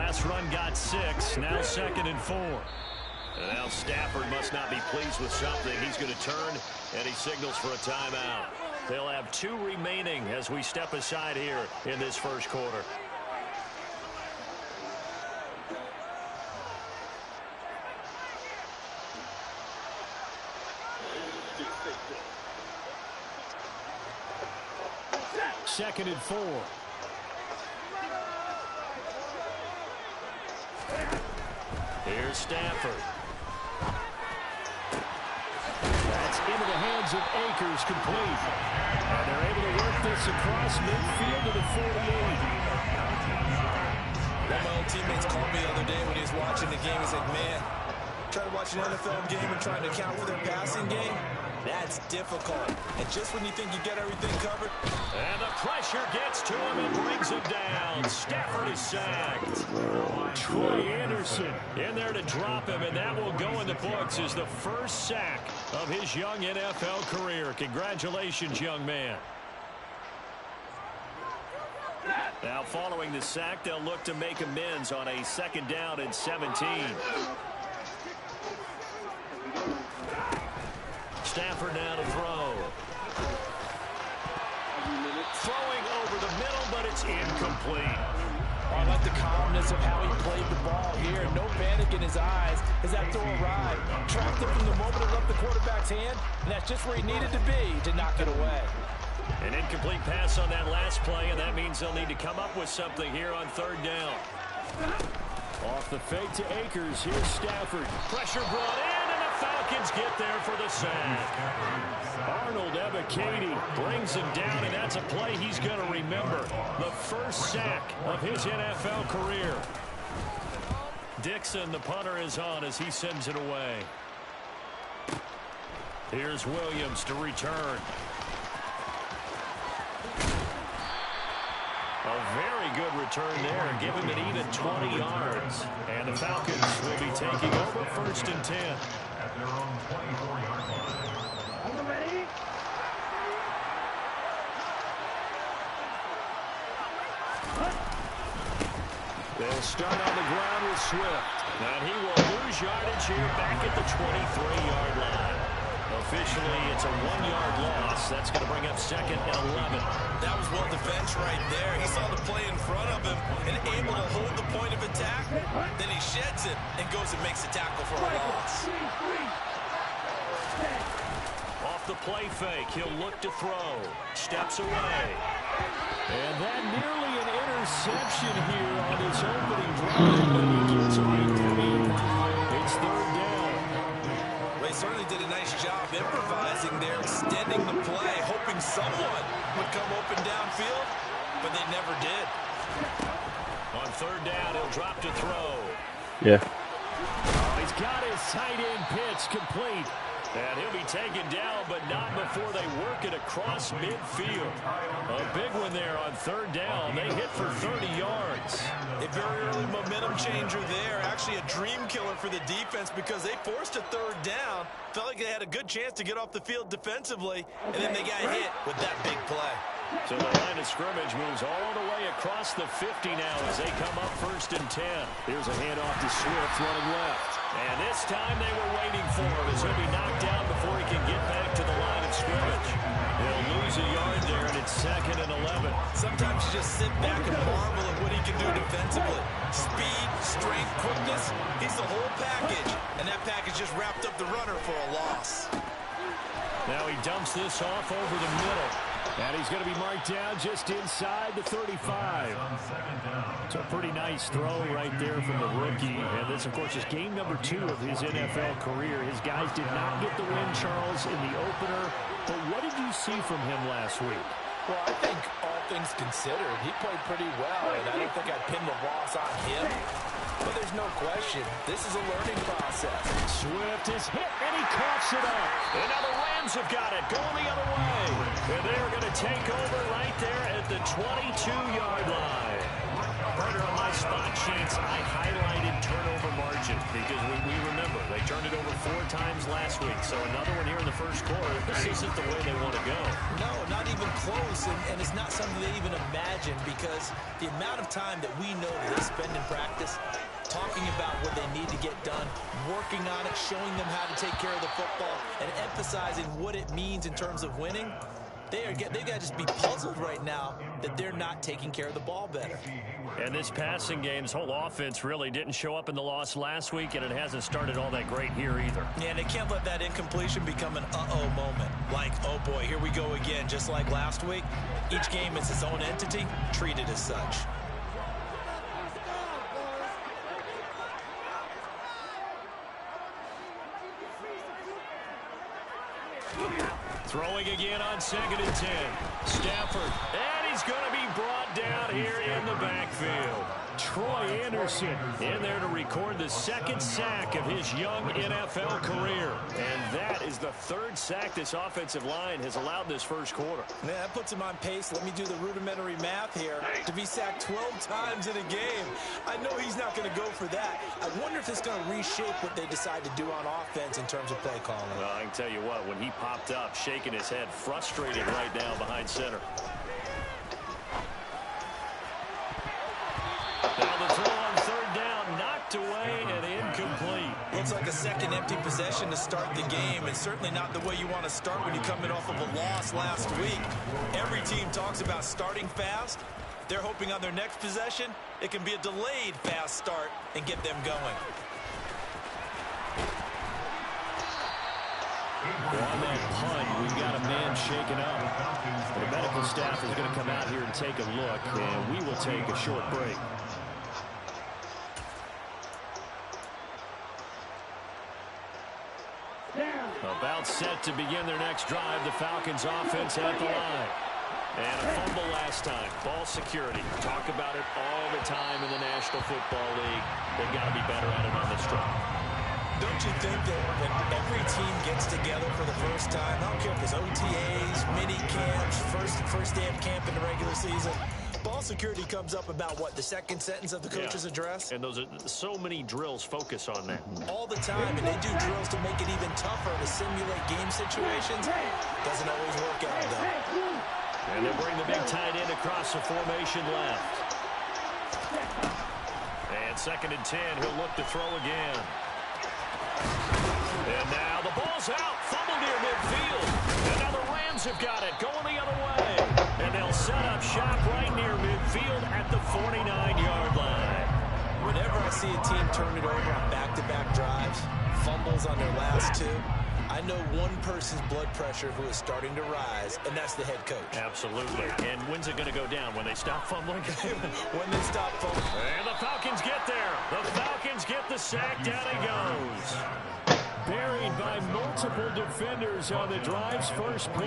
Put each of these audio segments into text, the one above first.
last run got 6. Now 2nd and 4. And now Stafford must not be pleased with something. He's going to turn, and he signals for a timeout. They'll have 2 remaining as we step aside here in this first quarter. Second and 4. Here's Stafford. That's into the hands of Akers, complete. And they're able to work this across midfield to the 48. One of my old teammates called me the other day when he was watching the game. He's like, man, trying to watch an NFL game and trying to account for their passing game, that's difficult. And just when you think you get everything covered. And the pressure gets to him and brings him down. Stafford is sacked. Troy Anderson in there to drop him, and that will go in the books as the first sack of his young NFL career. Congratulations, young man. Now following the sack, they'll look to make amends on a 2nd down and 17. Stafford now to throw. Throwing over the middle, but it's incomplete. I like the calmness of how he played the ball here. No panic in his eyes as that throw arrived. Tracked it from the moment it left the quarterback's hand, and that's just where he needed to be to knock it away. An incomplete pass on that last play, and that means they'll need to come up with something here on 3rd down. Off the fake to Akers. Here's Stafford. Pressure brought in, and the Falcons get there for the sack. Arnold Ebiketie brings him down, and that's a play he's going to remember. The first sack of his NFL career. Dixon, the punter, is on as he sends it away. Here's Williams to return. A very good return there, give him an even 20 yards. And the Falcons will be taking over 1st and 10. At their own 24-yard line. Ready? They'll start on the ground with Swift. And he will lose yardage here back at the 23-yard line. Officially, it's a 1-yard loss. That's going to bring up 2nd and 11. That was well defense right there. He saw the play in front of him and able to hold the point of attack. Then he sheds it and goes and makes a tackle for a loss. Off the play fake, he'll look to throw. Steps away. And that nearly an interception here on his opening drive, but he gets away from it. It's 3rd down. They certainly did a nice job improvising there, extending the play, hoping someone would come open downfield, but they never did. On 3rd down, he'll drop to throw. Yeah. Oh, he's got his tight end pitch complete. And he'll be taken down, but not before they work it across midfield. A big one there on 3rd down. They hit for 30 yards. A very early momentum changer there. Actually a dream killer for the defense because they forced a 3rd down. Felt like they had a good chance to get off the field defensively, and then they got hit with that big play. So the line of scrimmage moves all the way across the 50 now as they come up 1st and 10. Here's a handoff to Swift running left. And this time they were waiting for him as he'll be knocked down before he can get back to the line of scrimmage. He'll lose a yard there, and it's 2nd and 11. Sometimes you just sit back and marvel at what he can do defensively. Speed, strength, quickness, he's the whole package. And that package just wrapped up the runner for a loss. Now he dumps this off over the middle. And he's going to be marked down just inside the 35. It's a pretty nice throw right there from the rookie. And this, of course, is game number 2 of his NFL career. His guys did not get the win, Charles, in the opener. But what did you see from him last week? Well, I think all things considered, he played pretty well, and I don't think I'd pin the loss on him. But there's no question, this is a learning process. Swift is hit, and he coughs it up. And now the Rams have got it, going the other way. And they're going to take over right there at the 22-yard line. Partner, on my spot sheets, I highlighted turnover margin because we remember they turned it over 4 times last week. So another one here in the first quarter. This isn't the way they want to go. No, not even close. close, and it's not something they even imagine, because the amount of time that we know that they spend in practice talking about what they need to get done, working on it, showing them how to take care of the football, and emphasizing what it means in terms of winning, they've got to just be puzzled right now that they're not taking care of the ball better. And this passing game's whole offense really didn't show up in the loss last week, and it hasn't started all that great here either. Yeah, and they can't let that incompletion become an uh-oh moment. Like, oh boy, here we go again, just like last week. Each game is its own entity, treated as such. Throwing again on 2nd and 10. Stafford, and he's going to be brought down here in the backfield. Troy Anderson in there to record the second sack of his young NFL career. And that is the third sack this offensive line has allowed this first quarter. Yeah, that puts him on pace. Let me do the rudimentary math here. To be sacked 12 times in a game. I know he's not going to go for that. I wonder if it's going to reshape what they decide to do on offense in terms of play calling. Well, I can tell you what, when he popped up, shaking his head, frustrated right now behind center. Now the throw on 3rd down, knocked away and incomplete. Looks like a second empty possession to start the game, and certainly not the way you want to start when you're coming off of a loss last week. Every team talks about starting fast. They're hoping on their next possession, it can be a delayed fast start and get them going. On that punt, we've got a man shaken up. The medical staff is going to come out here and take a look, and we will take a short break. About set to begin their next drive, the Falcons offense at the line. And a fumble last time. Ball security. Talk about it all the time in the National Football League. They've got to be better at it on this drive. Don't you think that when every team gets together for the first time, I don't care if it's OTAs, mini camps, first day of camp in the regular season, ball security comes up about what, the second sentence of the coach's address? And those are so many drills focus on that. All the time, and they do drills to make it even tougher to simulate game situations. Doesn't always work out, though. And they bring the big tight end across the formation left. And 2nd and 10, he'll look to throw again. And now the ball's out. Fumble near midfield. And now the Rams have got it. Going the other way. And they'll set up shop right near midfield at the 49-yard line. Whenever I see a team turn it over on back-to-back drives, fumbles on their last two, I know one person's blood pressure who is starting to rise, and that's the head coach. Absolutely. And when's it going to go down? When they stop fumbling? When they stop fumbling. And the Falcons get there. The Falcons get the sack. Down he goes. Buried by multiple defenders on the drive's first play.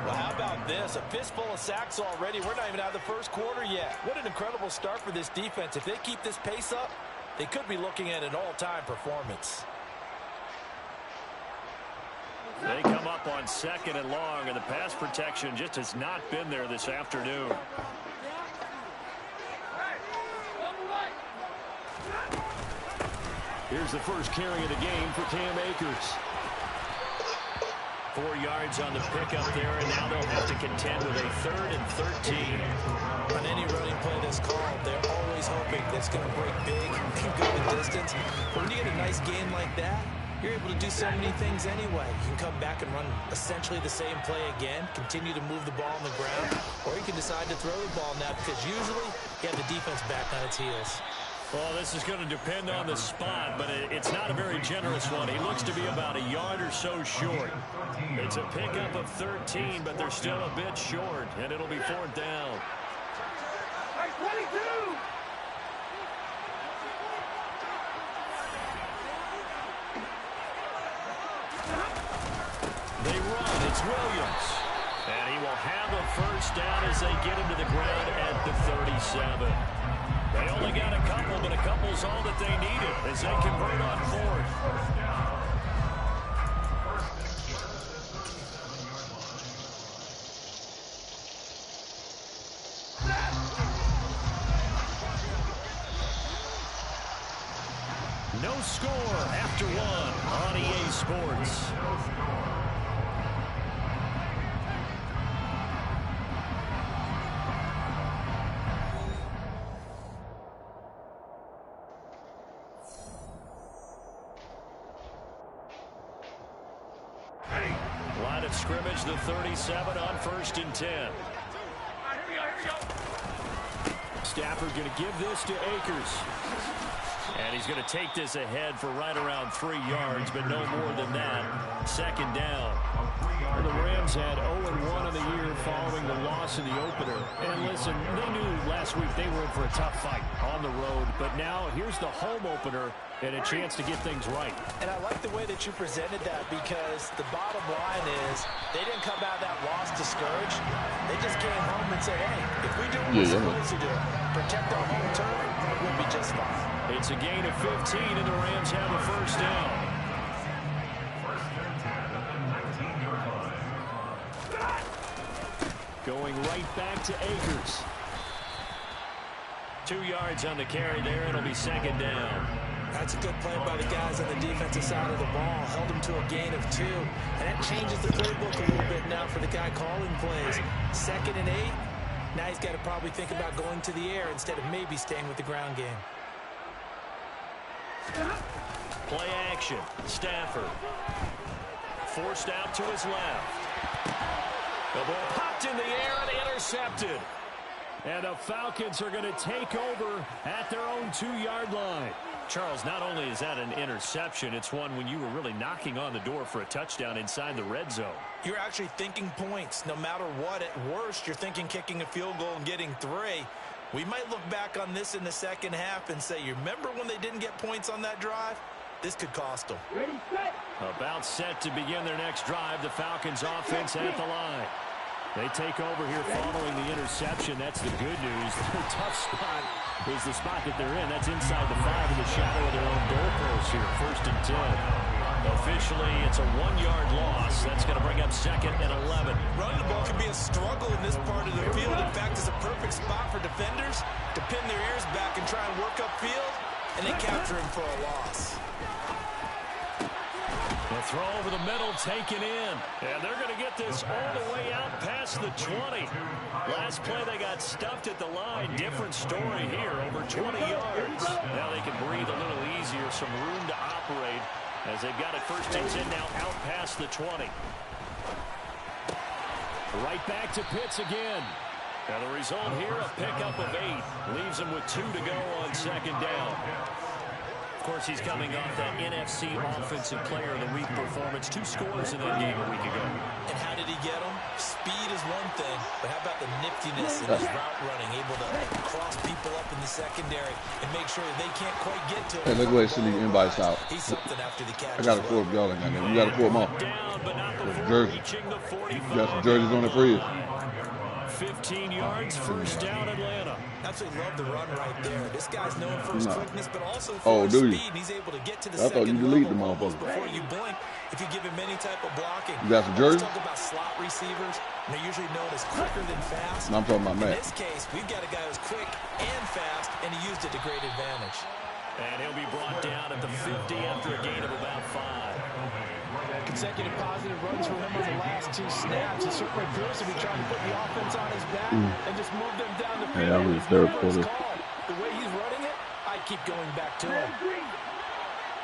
Well, how about this? A fistful of sacks already. We're not even out of the first quarter yet. What an incredible start for this defense. If they keep this pace up, they could be looking at an all-time performance. They come up on 2nd and long, and the pass protection just has not been there this afternoon. Here's the first carry of the game for Cam Akers. 4 yards on the pickup there, and now they'll have to contend with a 3rd and 13. On any running play that's called, they're always hoping that's going to break big and go the distance. But when you get a nice game like that, you're able to do so many things anyway. You can come back and run essentially the same play again, continue to move the ball on the ground, or you can decide to throw the ball now because usually you have the defense back on its heels. Well, this is going to depend on the spot, but it's not a very generous one. He looks to be about a yard or so short. It's a pickup of 13, but they're still a bit short, and it'll be 4th down. They run. It's Williams. And he will have a first down as they get him to the ground at the 37. They only got a couple, but a couple's all that they needed as they convert on 4th. No score after 1 on EA Sports. scrimmage, the 37 on 1st and 10. Stafford going to give this to Akers. And he's going to take this ahead for right around 3 yards, but no more than that. 2nd down. Well, the Rams had 0-1 in the year following the loss in the opener. And listen, they knew last week they were in for a tough fight on the road. But now here's the home opener and a chance to get things right. And I like the way that you presented that, because the bottom line is they didn't come out of that loss discouraged. They just came home and said, hey, if we do what we're supposed to do, protect our home turf, we'll be just fine. It's a gain of 15, and the Rams have a 1st down. Going right back to Akers. 2 yards on the carry there. It'll be 2nd down. That's a good play by the guys on the defensive side of the ball. Held them to a gain of 2. And that changes the playbook a little bit now for the guy calling plays. 2nd and 8. Now he's got to probably think about going to the air instead of maybe staying with the ground game. Play action. Stafford. Forced out to his left. The ball popped in the air and intercepted. And the Falcons are going to take over at their own 2-yard line. Charles, not only is that an interception, it's one when you were really knocking on the door for a touchdown inside the red zone. You're actually thinking points. No matter what, at worst, you're thinking kicking a field goal and getting 3. We might look back on this in the second half and say, you remember when they didn't get points on that drive? This could cost them. About set to begin their next drive. The Falcons offense at the line. They take over here following the interception. That's the good news. Their tough spot is the spot that they're in. That's inside the 5 in the shadow of their own goalpost here. 1st and 10. Officially, it's a 1-yard loss. That's going to bring up 2nd and 11. Running the ball can be a struggle in this part of the field. In fact, it's a perfect spot for defenders to pin their ears back and try and work upfield, and then capture him for a loss. The throw over the middle, taken in. And they're going to get this all the way out past the 20. Last play, they got stuffed at the line. Different story here, over 20 yards. Now they can breathe a little easier, some room to operate as they've got it 1st and 10 now out past the 20. Right back to Pitts again. And the result here, a pickup of 8. Leaves them with 2 to go on 2nd down. Of course, he's coming off that NFC Offensive Player of the Week performance. 2 scores in that game a week ago. And how did he get them? Speed is one thing, but how about the niftiness in his route running, able to cross people up in the secondary and make sure that they can't quite get to him. Hey, look where these invites out. He's something after the catch. I got to pull up y'all in there. You got to pull them off. Down, but not before Jersey. reaching the 45. You got some jerseys on the fridge. 15 yards, 1st down Atlanta. Absolutely love the run right there. This guy's known for his quickness, but also for his speed. And he's able to get to the I thought you second deleted level the almost motherfucker. before you blink if you give him any type of blocking. You got some jerseys? Let's talk about slot receivers. They're usually known as quicker than fast. No, I'm talking about In Matt. this case, we've got a guy who's quick and fast, and he used it to great advantage. And he'll be brought down at the 50 after a gain of about 5. Consecutive positive runs for him on the last 2 snaps. He certainly appears to be trying to put the offense on his back and just move them down the field. Hey, that was the 3rd quarter. The way he's running it, I keep going back to him.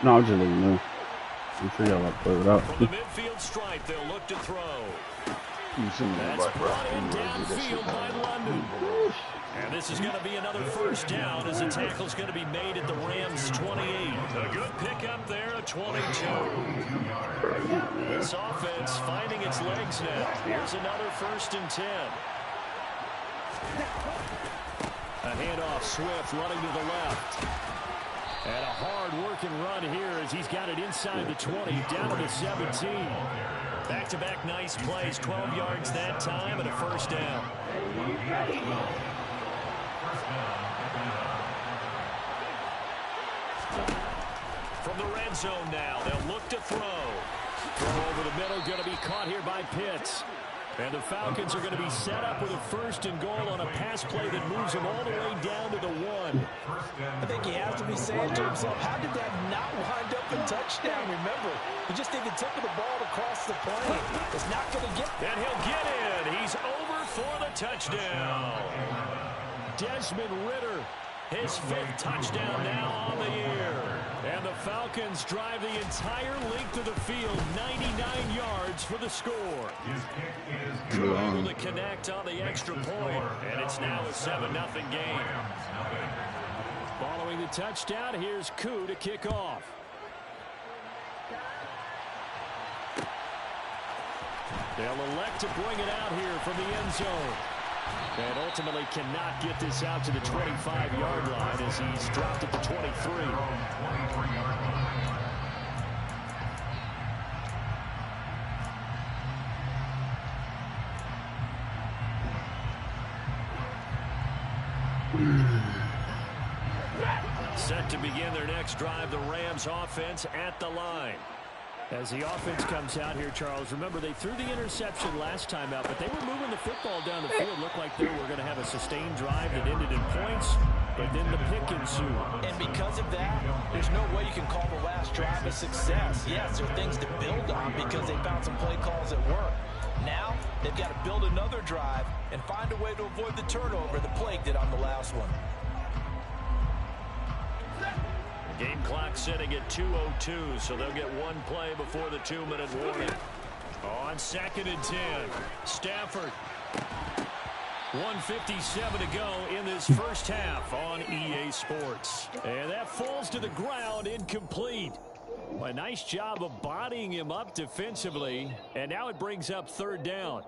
No, I'm just letting you know. I'm sure y'all like to play it out. From the midfield stripe, they'll look to throw. That's brought in downfield by London. And this is going to be another 1st down as the tackle's going to be made at the Rams' 28. A good pickup there at 22. This offense finding its legs now. Here's another 1st and 10. A handoff, Swift running to the left. And a hard-working run here as he's got it inside the 20, down to the 17. Back-to-back nice plays, 12 yards that time, and a 1st down. From the red zone now, they'll look to throw. Throw over the middle, going to be caught here by Pitts. And the Falcons are going to be set up with a 1st and goal on a pass play that moves them all the way down to the 1. I think he has to be saying to himself, how did that not wind up a touchdown? Remember, he just did the tip of the ball to cross the plane. It's not going to get... And he'll get in. He's over for the touchdown. Desmond Ridder His 5th touchdown now on the year. And the Falcons drive the entire length of the field, 99 yards for the score. Koo able to connect on the extra point, and it's now a 7-0 game. Following the touchdown, here's Koo to kick off. They'll elect to bring it out here from the end zone. And ultimately cannot get this out to the 25-yard line as he's dropped at the 23. Set to begin their next drive, the Rams offense at the line. As the offense comes out here, Charles, remember they threw the interception last time out, but they were moving the football down the field. Looked like they were going to have a sustained drive that ended in points, but then the pick ensued. And because of that, there's no way you can call the last drive a success. Yes, there are things to build on because they found some play calls that work. Now, they've got to build another drive and find a way to avoid the turnover that plagued it on the last one. Game clock setting at 2:02, so they'll get one play before the 2-minute warning. On 2nd and 10, Stafford. 1:57 to go in this first half on EA Sports. And that falls to the ground, incomplete. A nice job of bodying him up defensively, and now it brings up 3rd down.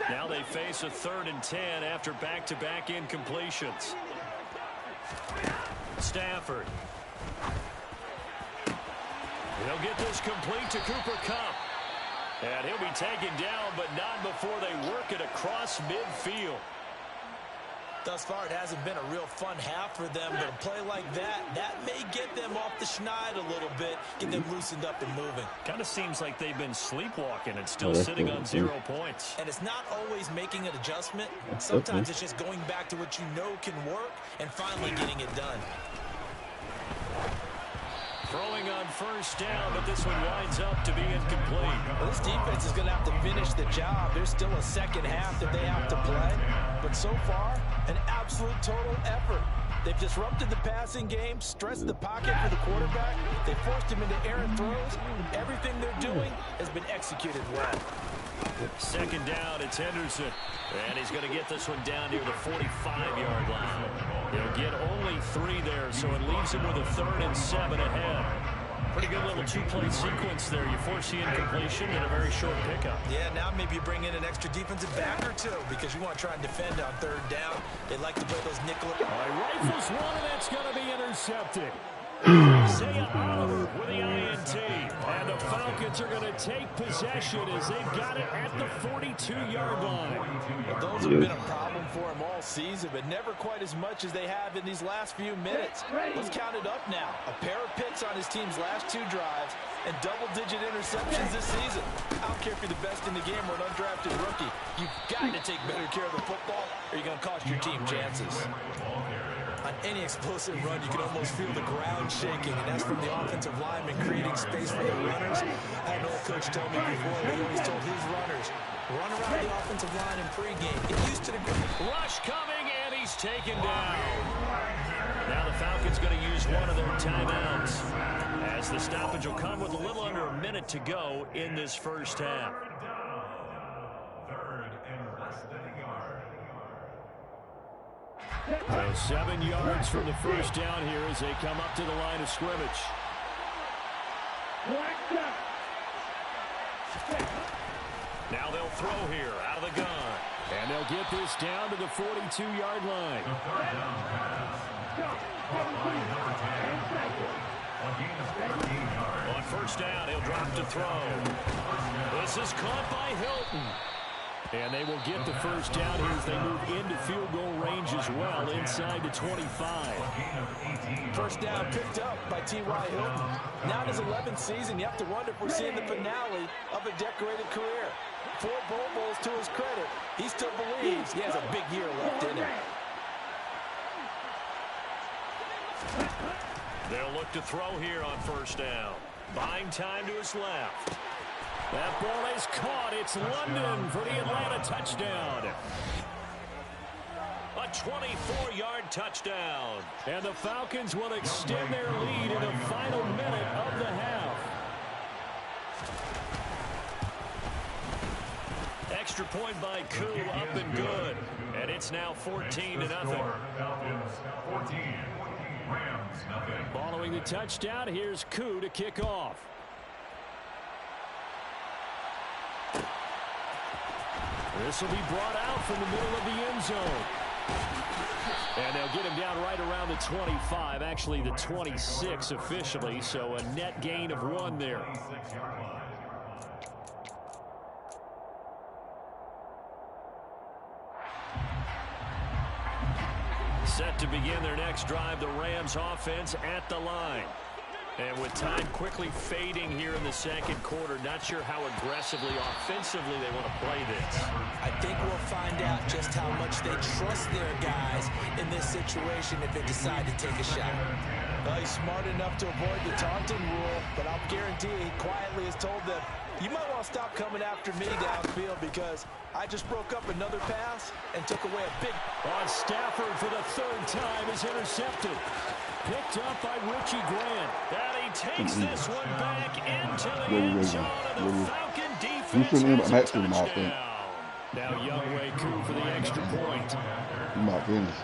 Now they face a 3rd and 10 after back-to-back incompletions. Stafford. He'll get this complete to Cooper Kupp. And he'll be taken down, but not before they work it across midfield. Thus far, it hasn't been a real fun half for them, but a play like that may get them off the schneid a little bit, get them loosened up and moving. Kind of seems like they've been sleepwalking and still sitting on 0 points. And it's not always making an adjustment. Sometimes it's just going back to what you know can work and finally getting it done. Throwing on 1st down, but this one winds up to be incomplete. Well, this defense is going to have to finish the job. There's still a second half that they have to play. But so far, an absolute total effort. They've disrupted the passing game, stressed the pocket for the quarterback. They forced him into errant throws. Everything they're doing has been executed well. 2nd down, it's Henderson. And he's going to get this one down near the 45-yard line. He'll get only 3 there, so it leaves him with a 3rd and 7 ahead. Pretty good little 2-play sequence there. You force the incompletion and a very short pickup. Yeah, now maybe you bring in an extra defensive back or 2 because you want to try and defend on 3rd down. They like to play those nickel. Rifles one, and that's going to be intercepted. Isaiah Oliver with the INT. And the Falcons are going to take possession as they've got it at the 42-yard line. Well, those have been a problem for them all season, but never quite as much as they have in these last few minutes. Let's count it up now. A pair of picks on his team's last 2 drives and double-digit interceptions this season. I don't care if you're the best in the game or an undrafted rookie. You've got to take better care of the football or you're going to cost your team chances. On any explosive run, you can almost feel the ground shaking, and that's from the offensive lineman creating space for the runners. I had an old coach tell me before, he always told his runners, run around the offensive line in pregame. Get used to the rush coming, and he's taken down. Now the Falcons going to use one of their timeouts, as the stoppage will come with a little under a minute to go in this first half. 3rd and less than a yard. So 7 yards from the first down here as they come up to the line of scrimmage. Now they'll throw here out of the gun. And they'll get this down to the 42-yard line. On 1st down, he'll drop to throw. This is caught by Hilton. And they will get the first down here as they move into field goal range as well, inside the 25. First down picked up by T.Y. Hilton. Now in his 11th season, you have to wonder if we're seeing the finale of a decorated career. 4 Pro Bowls to his credit. He still believes he has a big year left in him. They'll look to throw here on 1st down. Buying time to his left. That ball is caught. It's London for the Atlanta touchdown. A 24-yard touchdown. And the Falcons will extend their lead in the final minute of the half. Extra point by Koo, up and good. And it's now 14-0. Following the touchdown, here's Koo to kick off. This will be brought out from the middle of the end zone. And they'll get him down right around the 25, actually the 26 officially, so a net gain of 1 there. Set to begin their next drive, the Rams offense at the line. And with time quickly fading here in the second quarter, not sure how aggressively, offensively they want to play this. I think we'll find out just how much they trust their guys in this situation if they decide to take a shot. Well, he's smart enough to avoid the taunting rule, but I'll guarantee he quietly has told them, you might want to stop coming after me downfield because I just broke up another pass and took away a big... On Stafford for the 3rd time is intercepted. Picked up by Richie Grant. And he takes this one back into the end zone, and the Falcon defense has a touchdown. Now Younghoe Koo for the extra point. My goodness.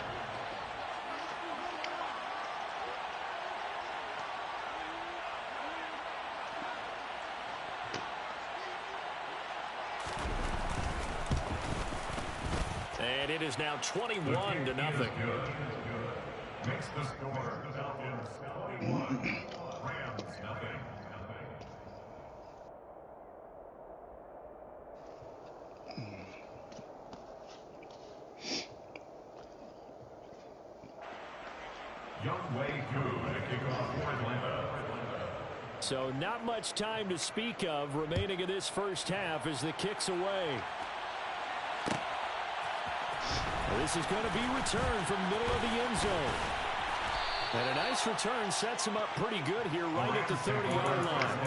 And it is now 21-0. Makes the score. Falcons 21, Rams nothing. Younghoe Koo to kick off for Atlanta. So not much time to speak of remaining in this first half as the kick's away. This is going to be returned from the middle of the end zone. And a nice return sets him up pretty good here right at the 30-yard line.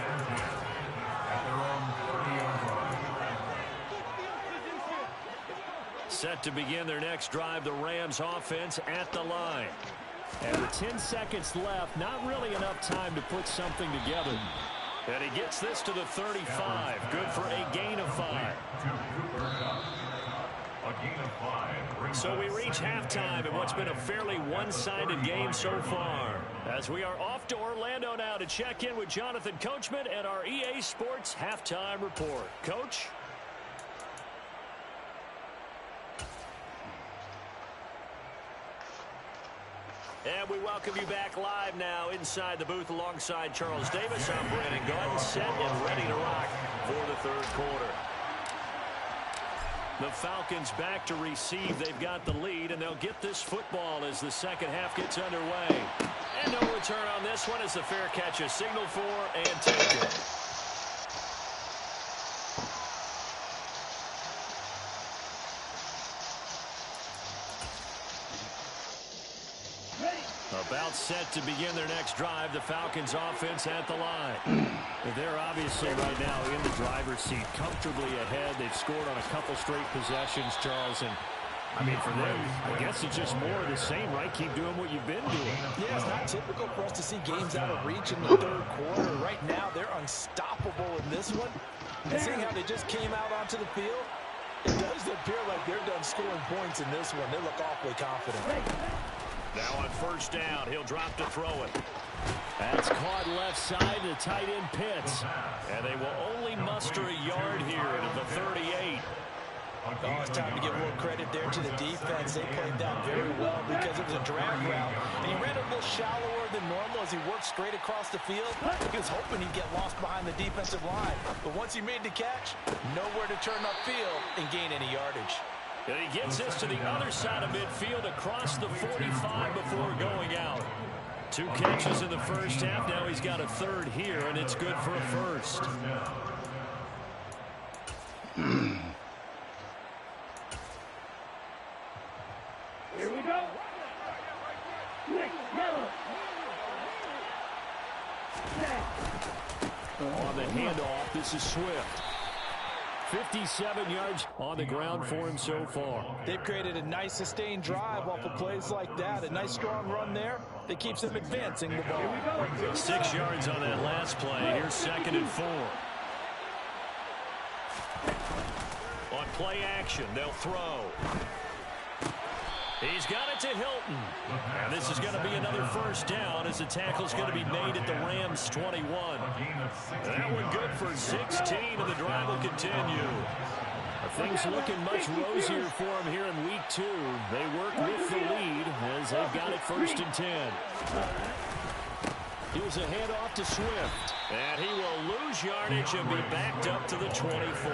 Set to begin their next drive, the Rams offense at the line. And with 10 seconds left, not really enough time to put something together. And he gets this to the 35. Good for a gain of 5. So we reach halftime in what's been a fairly one-sided game so far. As we are off to Orlando now to check in with Jonathan Coachman and our EA Sports Halftime Report. Coach? And we welcome you back live now inside the booth alongside Charles Davis. I'm Brandon Gaudin, set and ready to rock for the 3rd quarter. The Falcons back to receive. They've got the lead, and they'll get this football as the second half gets underway. And no return on this one as the fair catch is signaled for and taken. About set to begin their next drive, the Falcons offense at the line. They're obviously right now in the driver's seat, comfortably ahead. They've scored on a couple straight possessions, Charles, and I mean, for them, I guess it's just more of the same, right? Keep doing what you've been doing. Yeah, it's not typical for us to see games out of reach in the 3rd quarter. Right now, they're unstoppable in this one. And seeing how they just came out onto the field, it does appear like they're done scoring points in this one. They look awfully confident. Now on first down, he'll drop to throw it. That's caught left side to tight end Pitts. And they will only muster a yard here to the 38. Oh, it's time to give a little credit there to the defense. They played that very well because it was a drag route. And he ran a little shallower than normal as he worked straight across the field. He was hoping he'd get lost behind the defensive line. But once he made the catch, nowhere to turn upfield and gain any yardage. And he gets this to the other side of midfield across the 45 before going out. 2 catches in the first half. Now he's got a 3rd here, and it's good for a 1st. Here we go. On the handoff, this is Swift. 57 yards on the ground for him so far. They've created a nice sustained drive off of plays like that. A nice strong run there that keeps them advancing the ball. 6 yards on that last play. Here's 2nd and 4. On play action, they'll throw. He's got it to Hilton. And this is going to be another first down as the tackle's going to be made at the Rams' 21. That one good for 16, and the drive will continue. Things looking much rosier for them here in week 2. They work with the lead as they've got it 1st and 10. Here's a handoff to Swift. And he will lose yardage and be backed up to the 24.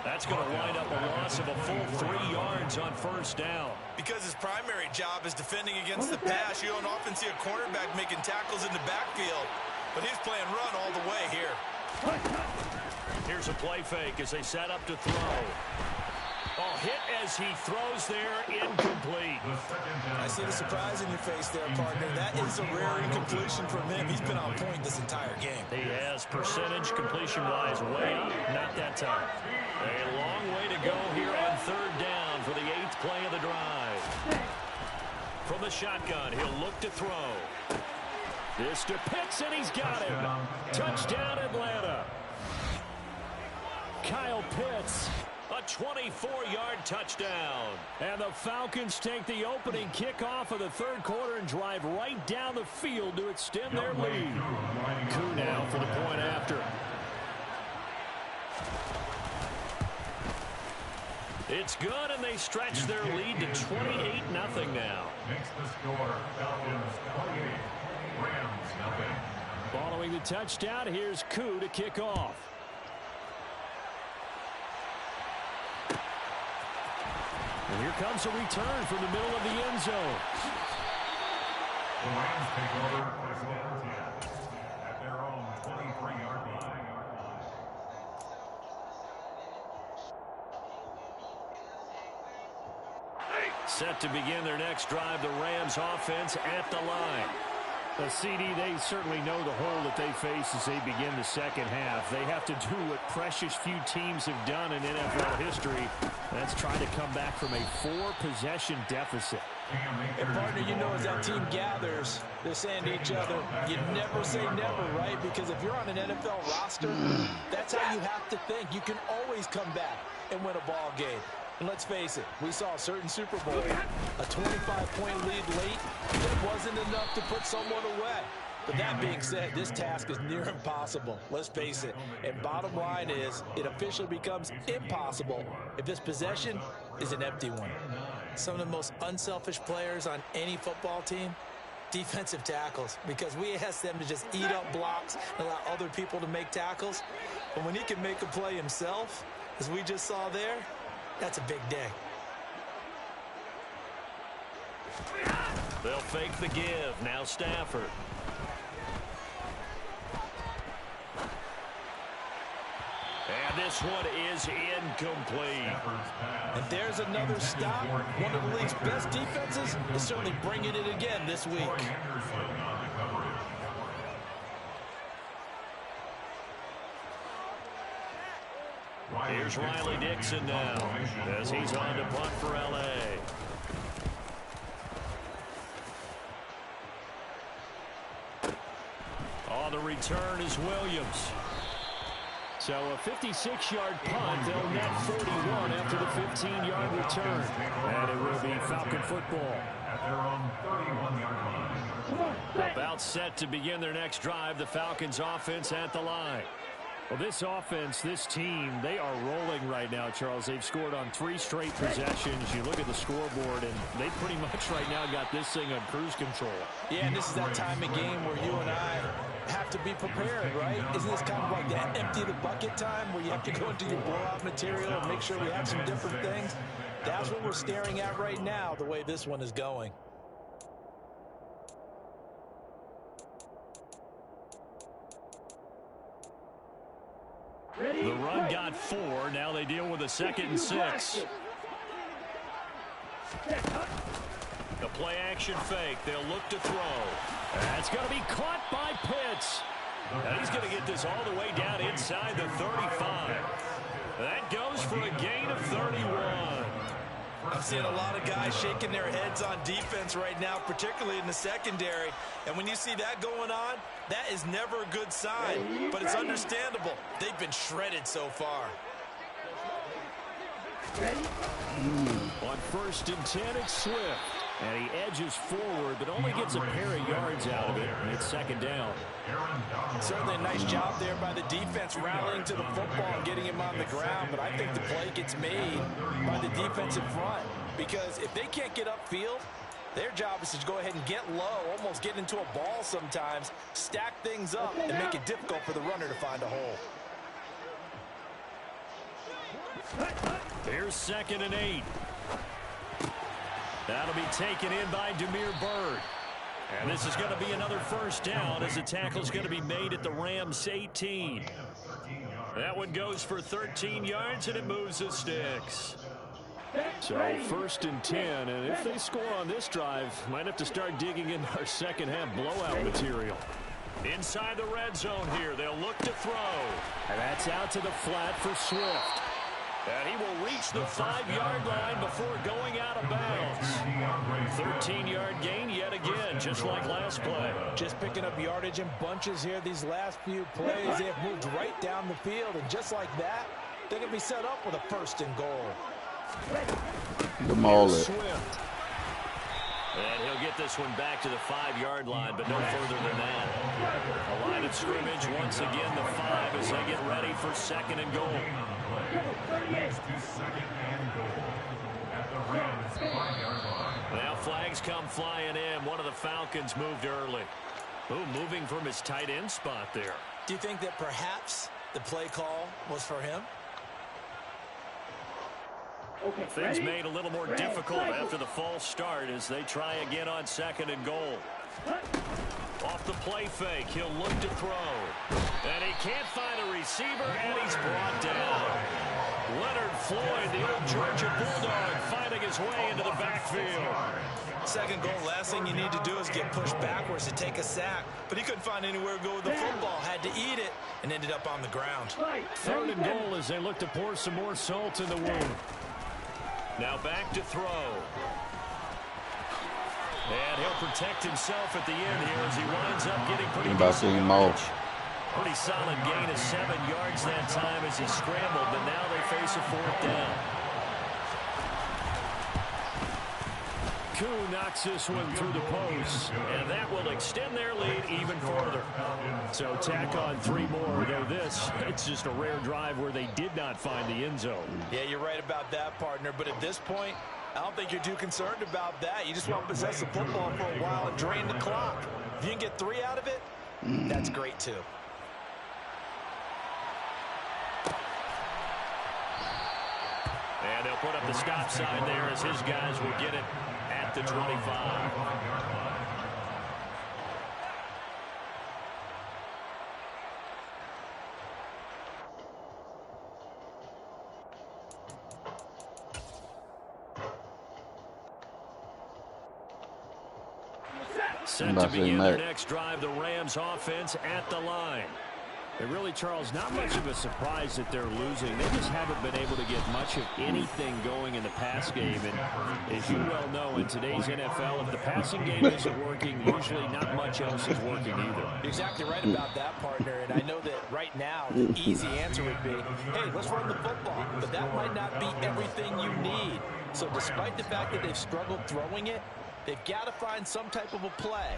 That's going to wind up a loss of a full 3 yards on 1st down. Because his primary job is defending against the pass, you don't often see a cornerback making tackles in the backfield. But he's playing run all the way here. Here's a play fake as they set up to throw. Oh, hit as he throws there, incomplete. I see the surprise in your face there, partner. That is a rare incompletion from him. He's been on point this entire game. He has percentage completion-wise way, not that time. A long way to go here on 3rd down for the 8th play of the drive. From the shotgun, he'll look to throw. This to Pitts, and he's got him. Touchdown, Atlanta. Kyle Pitts. A 24-yard touchdown. And the Falcons take the opening kickoff of the 3rd quarter and drive right down the field to extend their lead. Koo now for the point after. It's good, and they stretch their lead to 28-0 now. Makes the score Falcons 28, Rams 0. Following the touchdown, here's Koo to kick off. And here comes a return from the middle of the end zone. The Rams take over Philadelphia at their own 23-yard line. Set to begin their next drive, the Rams offense at the line. CD, they certainly know the hole that they face as they begin the 2nd half. They have to do what precious few teams have done in NFL history. That's try to come back from a 4-possession deficit. And partner, you know, as that team gathers, they're saying to each other, you never say never, right? Because if you're on an NFL roster, that's how you have to think. You can always come back and win a ball game. And let's face it, we saw a certain Super Bowl, a 25-point lead late, it wasn't enough to put someone away. But that being said, this task is near impossible. Let's face it. And bottom line is, it officially becomes impossible if this possession is an empty one. Some of the most unselfish players on any football team, defensive tackles, because we ask them to just eat up blocks and allow other people to make tackles. But when he can make a play himself, as we just saw there, that's a big day. They'll fake the give. Now Stafford. And this one is incomplete. And there's another stop. One of the league's best defenses is certainly bringing it again this week. Here's Riley Dixon now as he's on to punt for L.A. On the return is Williams. So a 56-yard punt. They'll net 41 after the 15-yard return. And it will be Falcon football. At their own 31-yard line. About set to begin their next drive. The Falcons offense at the line. Well, this offense, this team, they are rolling right now, Charles. They've scored on 3 straight possessions. You look at the scoreboard, and they pretty much right now got this thing on cruise control. Yeah, and this is that time of game where you and I have to be prepared, right? Isn't this kind of like that empty the bucket time where you have to go into your blowout material and make sure we have some different things? That's what we're staring at right now, the way this one is going. The run got 4. Now they deal with a 2nd and 6. The play action fake. They'll look to throw. That's going to be caught by Pitts. And he's going to get this all the way down inside the 35. That goes for a gain of 31. I'm seeing a lot of guys shaking their heads on defense right now, particularly in the secondary. And when you see that going on, that is never a good sign. But it's understandable. They've been shredded so far. On 1st and 10, it's Swift. And he edges forward, but only gets a pair of yards out of it. And it's 2nd down. Certainly a nice job there by the defense rallying to the football and getting him on the ground. But I think the play gets made by the defensive front. Because if they can't get upfield, their job is to go ahead and get low, almost get into a ball sometimes, stack things up, and make it difficult for the runner to find a hole. Here's 2nd and 8. That'll be taken in by Demir Bird. And this is going to be another 1st down as the tackle's going to be made at the Rams 18. That one goes for 13 yards, and it moves the sticks. So 1st and 10, and if they score on this drive, might have to start digging in our second-half blowout material. Inside the red zone here, they'll look to throw. And that's out to the flat for Swift. And he will reach the 5-yard line before going out of bounds. 13-yard gain yet again, just like last play. Just picking up yardage in bunches here these last few plays. They have moved right down the field, and just like that, they're going to be set up with a 1st and goal. Swift. And he'll get this one back to the 5-yard line, but no further than that. A line of scrimmage, once again, the 5 as they get ready for 2nd and goal. Now flags come flying in. One of the Falcons moved early. Ooh, moving from his tight end spot there. Do you think that perhaps the play call was for him? Things made a little more difficult after the false start as they try again on 2nd and goal. Off the play fake, he'll look to throw. And he can't find a receiver, and he's brought down. Leonard Floyd, the old Georgia Bulldog, finding his way into the backfield. 2nd goal, last thing you need to do is get pushed backwards to take a sack. But he couldn't find anywhere to go with the football, had to eat it, and ended up on the ground. 3rd and goal as they look to pour some more salt in the wound. Now back to throw. And he'll protect himself at the end here as he winds up getting pretty decent yardage. Pretty solid gain of 7 yards that time as he scrambled, but now they face a 4th down. Koo knocks this one through the post, and that will extend their lead even further. So tack on 3 more, though this, it's just a rare drive where they did not find the end zone. Yeah, you're right about that, partner, but at this point, I don't think you're too concerned about that. You just want to possess the football for a while and drain the clock. If you can get 3 out of it, that's great too. And they'll put up the stop sign there as his guys will get it at the 25. Set to begin their next drive, the Rams offense at the line. And really, Charles, not much of a surprise that they're losing. They just haven't been able to get much of anything going in the pass game. And as you well know, in today's NFL, if the passing game isn't working, usually not much else is working either. You're exactly right about that, partner. And I know that right now the easy answer would be, hey, let's run the football. But that might not be everything you need. So despite the fact that they've struggled throwing it, they've got to find some type of a play,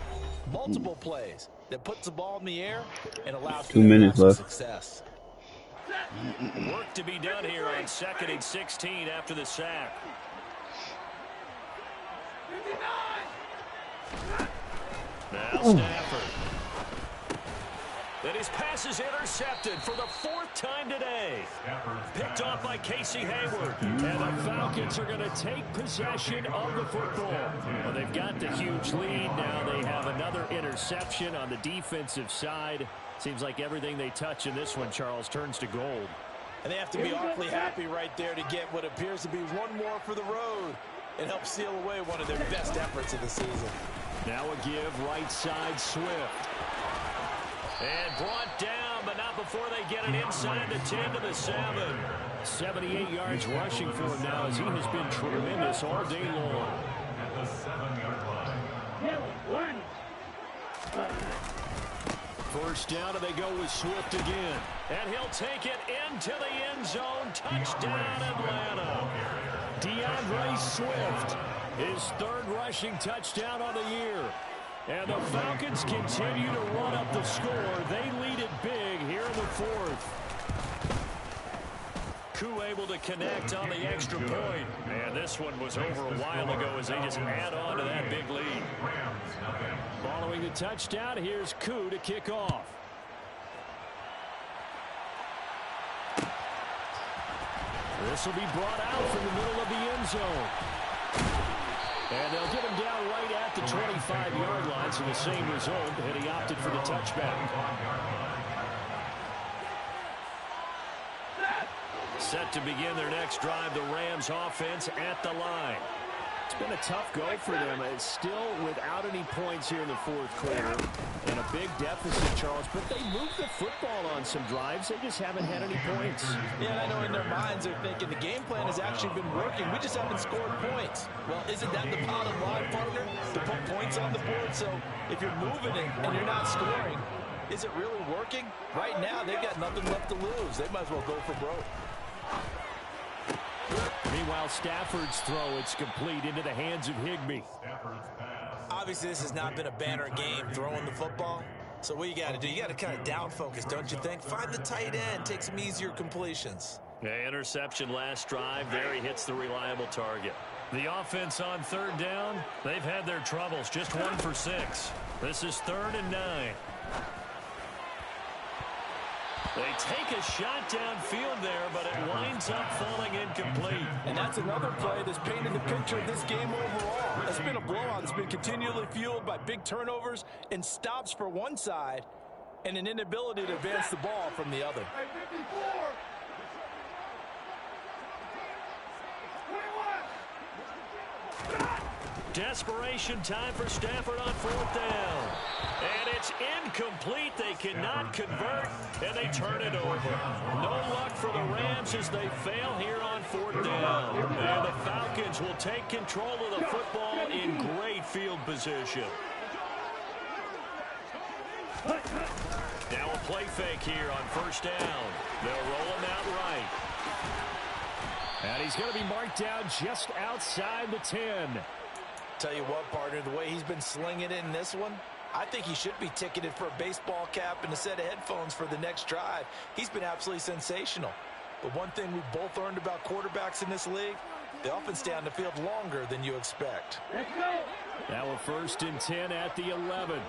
multiple plays, that puts the ball in the air and allows 2 minutes left. Success. Work to be done here on 2nd and 16 after the sack. Now Stafford. Then his pass is intercepted for the 4th time today. Picked off by Casey Hayward. And the Falcons are going to take possession of the football. Well, they've got the huge lead. Now they have another interception on the defensive side. Seems like everything they touch in this one, Charles, turns to gold. And they have to be awfully happy right there to get what appears to be one more for the road and help seal away one of their best efforts of the season. Now a give right side Swift. And brought down down, but not before they get it inside the 10 to the 7. 78 yards rushing for him now as he has been tremendous all day long. At the 7-yard line. First down, and they go with Swift again. And he'll take it into the end zone. Touchdown, Atlanta. DeAndre Swift, his third rushing touchdown on the year. And the Falcons continue to run up the score. They lead it big here in the fourth. Koo able to connect on the extra point. And this one was over a while ago as they just add on to that big lead. Following the touchdown, here's Koo to kick off. This will be brought out from the middle of the end zone. And they'll get him down right at the 25-yard line, so the same result, and he opted for the touchback. Set to begin their next drive, the Rams offense at the line. It's been a tough go for them. It's still without any points here in the fourth quarter. And a big deficit, Charles. But they moved the football on some drives. They just haven't had any points. Yeah, and I know in their minds they're thinking the game plan has actually been working. We just haven't scored points. Well, isn't that the bottom line, partner? To put points on the board. So if you're moving it and you're not scoring, is it really working? Right now, they've got nothing left to lose. They might as well go for broke. Meanwhile, Stafford's throw, it's complete into the hands of Higbee. Obviously, this has not been a banner game throwing the football. So what you got to do, you got to kind of down focus, don't you think? Find the tight end, take some easier completions. Yeah, interception last drive. There he hits the reliable target. The offense on third down, they've had their troubles. Just 1 for 6. This is 3rd and 9. They take a shot downfield there, but it winds up falling incomplete. And that's another play that's painted the picture of this game overall. It's been a blowout. It's been continually fueled by big turnovers and stops for one side and an inability to advance the ball from the other. Desperation time for Stafford on 4th down. And it's incomplete. They cannot convert, and they turn it over. No luck for the Rams as they fail here on 4th down. And the Falcons will take control of the football in great field position. Now a play fake here on 1st down. They'll roll him out right. And he's going to be marked down just outside the 10. Tell you what, partner, the way he's been slinging it in this one, I think he should be ticketed for a baseball cap and a set of headphones for the next drive. He's been absolutely sensational. But one thing we've both learned about quarterbacks in this league, they often stay on the field longer than you expect. Let's go. Now a 1st and 10 at the 11.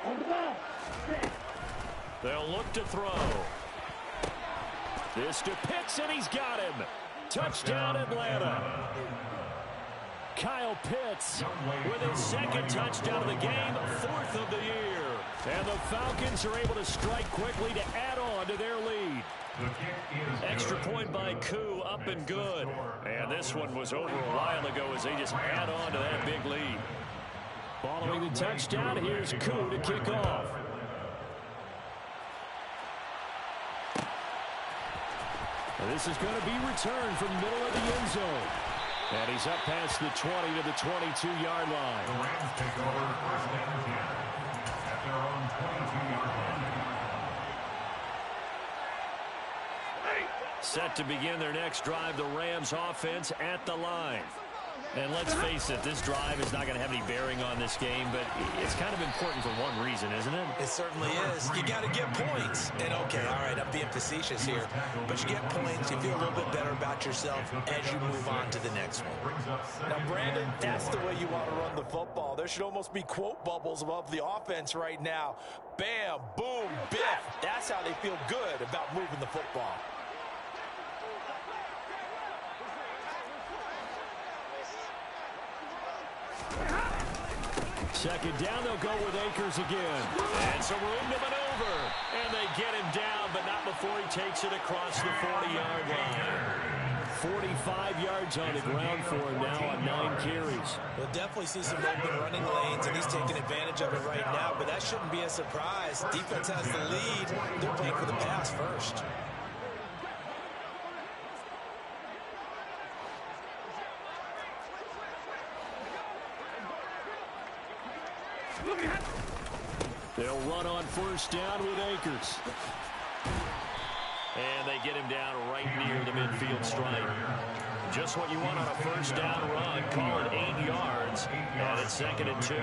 On the ball. They'll look to throw. This to Pitts, and he's got him. Touchdown, Atlanta. Kyle Pitts with his 2nd touchdown of the game, 4th of the year. And the Falcons are able to strike quickly to add on to their lead. Extra point by Koo, up and good. And this one was over a while ago as they just add on to that big lead. Following the touchdown, here's Koo to kick off. And this is going to be returned from the middle of the end zone. And he's up past the 20 to the 22-yard line. The Rams take over 1st and 10 at their own 22-yard line. Set to begin their next drive, the Rams offense at the line. And let's face it, this drive is not going to have any bearing on this game, but it's kind of important for one reason, isn't it? It certainly is. You got to get points. And okay, all right, I'm being facetious here, but you get points, you feel a little bit better about yourself as you move on to the next one. Now, Brandon, that's the way you want to run the football. There should almost be quote bubbles above the offense right now. Bam, boom, biff. That's how they feel good about moving the football. Second down, they'll go with Akers again. And some room to maneuver. And they get him down, but not before he takes it across the 40-yard line. 45 yards on the ground for him now on 9 carries. We'll definitely see some open running lanes, and he's taking advantage of it right now, but that shouldn't be a surprise. Defense has the lead. They're playing for the pass first. They'll run on first down with Akers. And they get him down right near the midfield stripe. Just what you want on a first down run. Call it 8 yards. And it's 2nd and 2.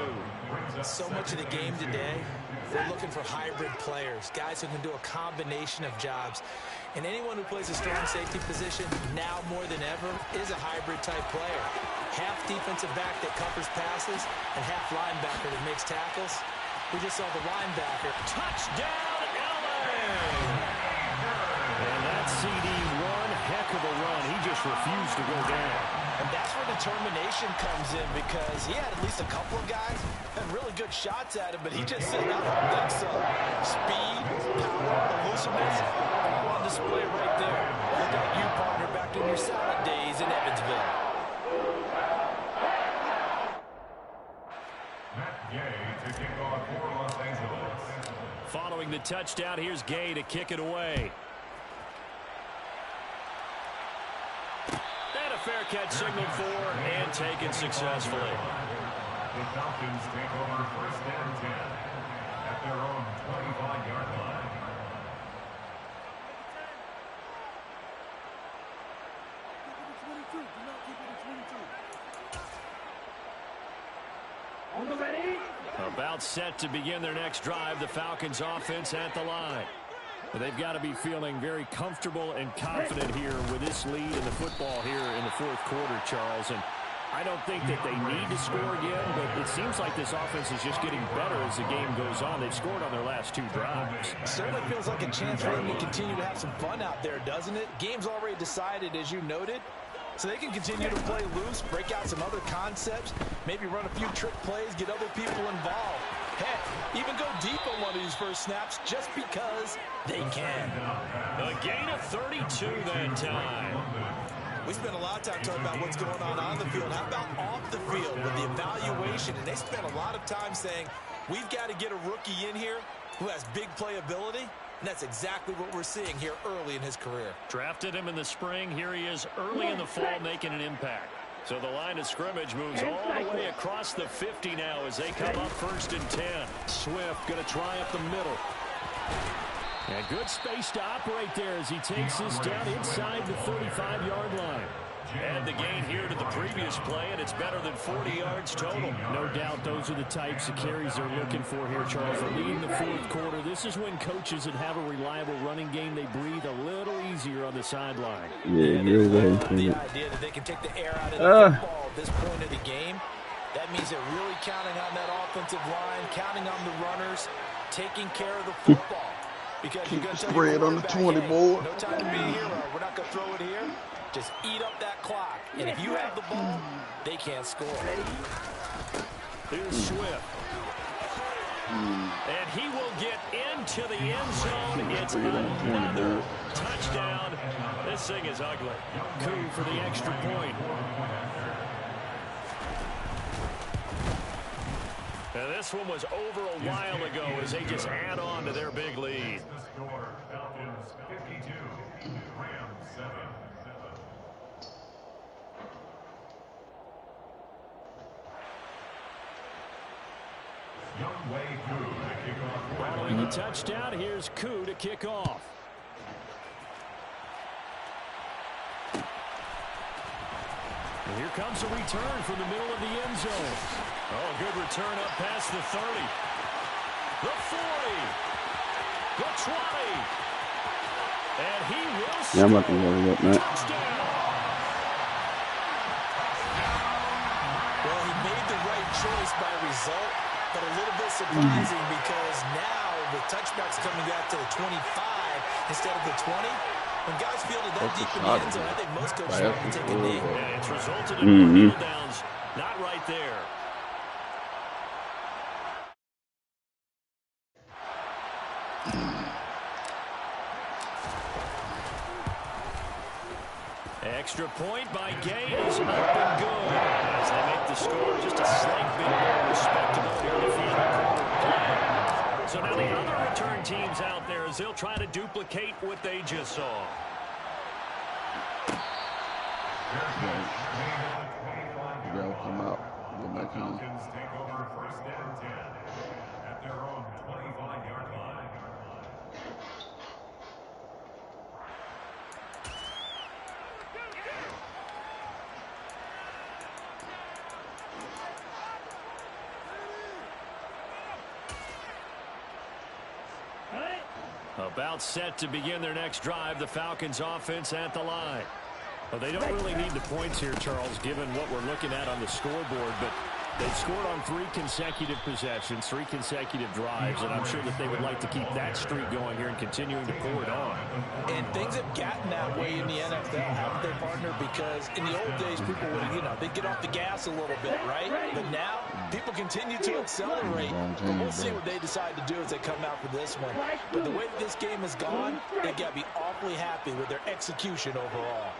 So much of the game today, we're looking for hybrid players, guys who can do a combination of jobs. And anyone who plays a strong safety position, now more than ever, is a hybrid type player. Half defensive back that covers passes and half linebacker that makes tackles. We just saw the linebacker. Touchdown, LA! And that CD, one heck of a run. He just refused to go down. And that's where determination comes in, because he had at least a couple of guys had really good shots at him, but he just said, I don't think so. Speed, power, elusiveness, all on display right there. Look at you, partner, back in your salad days in Evansville. Following the touchdown, here's Gay to kick it away. And a fair catch signaled for and taken successfully. The Falcons take over first and 10 at their own 25-yard line. On the ready. About set to begin their next drive, the Falcons offense at the line. They've got to be feeling very comfortable and confident here with this lead in the football here in the 4th quarter, Charles. And I don't think that they need to score again, but it seems like this offense is just getting better as the game goes on. They've scored on their last 2 drives. Certainly feels like a chance for them to continue to have some fun out there, doesn't it? Game's already decided, as you noted. So they can continue to play loose, break out some other concepts, maybe run a few trick plays, get other people involved. Heck, even go deep on one of these first snaps just because they can. A gain of 32 that time. We spent a lot of time talking about what's going on the field. How about off the field with the evaluation? And they spent a lot of time saying, we've got to get a rookie in here who has big playability. And that's exactly what we're seeing here early in his career. Drafted him in the spring. Here he is early in the fall making an impact. So the line of scrimmage moves all the way across the 50 now as they come up 1st and 10. Swift going to try up the middle. And good space to operate there as he takes this down inside the 35-yard line. And the gain here to the previous play, and it's better than 40 yards total. No doubt those are the types of carries they're looking for here, Charles. They're leading the 4th quarter. This is when coaches that have a reliable running game, they breathe a little easier on the sideline. Yeah, the idea that they can take the air out of the football at this point of the game, that means they're really counting on that offensive line, counting on the runners, taking care of the football. Because you're going to spread on the 20 board. No time to be a hero. We're not going to throw it here. Just eat up that clock. And if you have the ball, they can't score. Here's Swift. And he will get into the end zone. It's another touchdown. This thing is ugly. Coup for the extra point. And this one was over a while ago as they just add on to their big lead. Falcons 52, Rams 7. Following the touchdown, here's Koo to kick off. And here comes a return from the middle of the end zone. Oh, good return up past the 30. The 40. The 20. And he will score. Yeah, I'm not going to worry about that. Touchdown. Well, he made the right choice by result, but a little bit surprising because now the touchback's coming back to the 25 instead of the 20. When guys feel it that deep in the end zone, I think most coaches are going to take a knee. And it's resulted in more kneel downs. Not right there. Extra point by Gay is up and good as they make the score just a slight bit more respectable here in the final quarter of play. So now the other return teams out there as they'll try to duplicate what they just saw. They'll come out. Go back in. Falcons take over first and 10 at their own 25-yard line. About set to begin their next drive, the Falcons offense at the line. Well, they don't really need the points here, Charles, given what we're looking at on the scoreboard, but they've scored on 3 consecutive possessions, 3 consecutive drives, and I'm sure that they would like to keep that streak going here and continuing to pour it on. And things have gotten that way in the NFL, haven't they, partner? Because in the old days, people would, they'd get off the gas a little bit, right? But now, people continue to accelerate. But we'll see what they decide to do as they come out for this one. But the way that this game has gone, they've got to be awfully happy with their execution overall.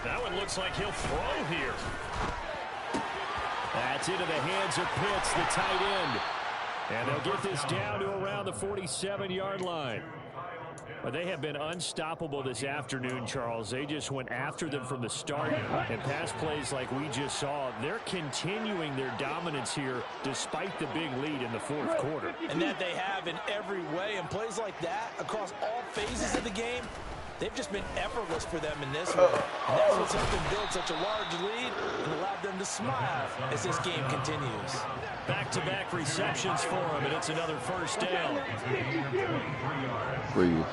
That one looks like he'll throw here. That's into the hands of Pitts, the tight end. And they'll get this down to around the 47-yard line. But they have been unstoppable this afternoon, Charles. They just went after them from the start. And pass plays like we just saw, they're continuing their dominance here despite the big lead in the fourth quarter. And that they have in every way. And plays like that across all phases of the game, they've just been effortless for them in this one. And that's what's helped them build such a large lead and allowed them to smile as this game continues. Back-to-back receptions for him, and it's another first down. Freeze.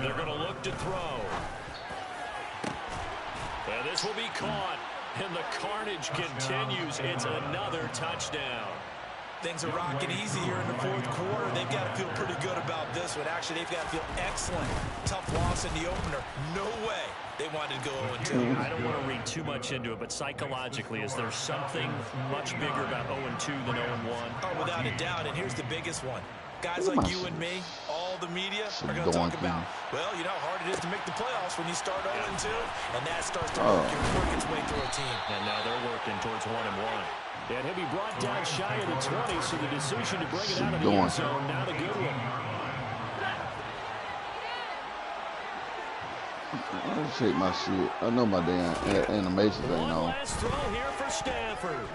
They're going to look to throw. And this will be caught. And the carnage continues. It's another touchdown. Things are rocking easy here in the fourth quarter. They've got to feel pretty good about this one. Actually, they've got to feel excellent. Tough loss in the opener. No way they wanted to go 0-2. I don't want to read too much into it, but psychologically, is there something much bigger about 0-2 than 0-1? Oh, without a doubt, and here's the biggest one. Guys like you and me, all the media are going to talk about, well, you know how hard it is to make the playoffs when you start 0-2, and that starts to work its way through a team. And now they're working towards 1-1. And he'll be brought down shy of the 20, so the decision to bring it out of the end zone, now the good one. I don't shake my shit. I know my damn animations ain't on. Last throw here for Stanford.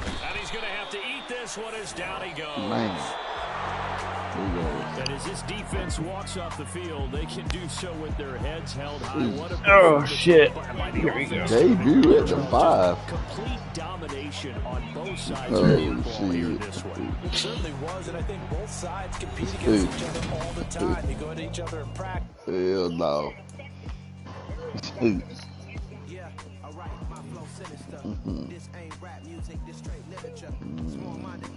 And he's going to have to eat this one as down he goes. Man. And as this defense walks off the field, they can do so with their heads held high. Oh, shit. Here we go. Debut at the 5. Complete domination on both sides of the ball here in this one. It certainly was, and I think both sides compete against each other all the time. You go at each other in practice. Hell no. Yeah, alright, my flow sinister. This ain't rap music, this straight literature. Small-minded.